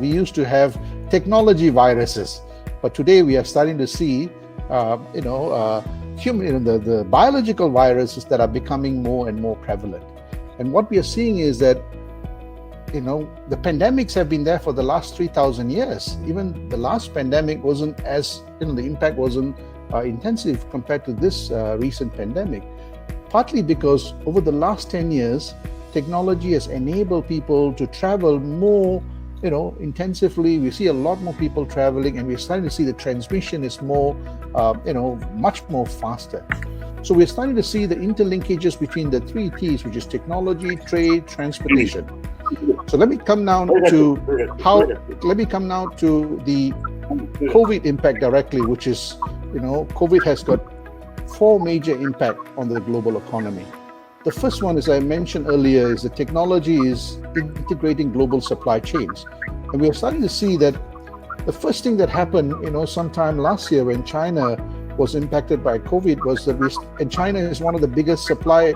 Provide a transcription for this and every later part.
we used to have technology viruses, but today we are starting to see, the biological viruses that are becoming more and more prevalent. And what we are seeing is that, the pandemics have been there for the last 3,000 years. Even the last pandemic wasn't as, the impact wasn't intensive compared to this recent pandemic. Partly because over the last 10 years, technology has enabled people to travel more, intensively. We see a lot more people traveling, and we're starting to see the transmission is more, much more faster. So we're starting to see the interlinkages between the three T's, which is technology, trade, transportation. So let me come now to the COVID impact directly, which is, COVID has got four major impact on the global economy. The first one, as I mentioned earlier, is that technology is integrating global supply chains. And we are starting to see that the first thing that happened, sometime last year when China was impacted by COVID was that and China is one of the biggest players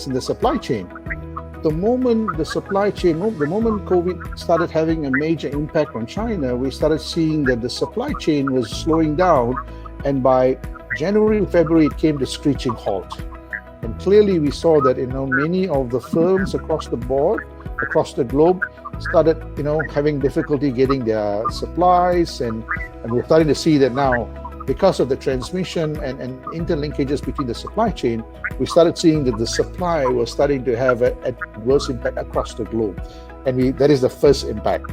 in the supply chain. The moment COVID started having a major impact on China, we started seeing that the supply chain was slowing down, and by January and February, it came to screeching halt. And clearly we saw that, many of the firms across the board, across the globe, started, having difficulty getting their supplies, and we're starting to see that now, because of the transmission and interlinkages between the supply chain, we started seeing that the supply was starting to have an adverse impact across the globe. And that is the first impact.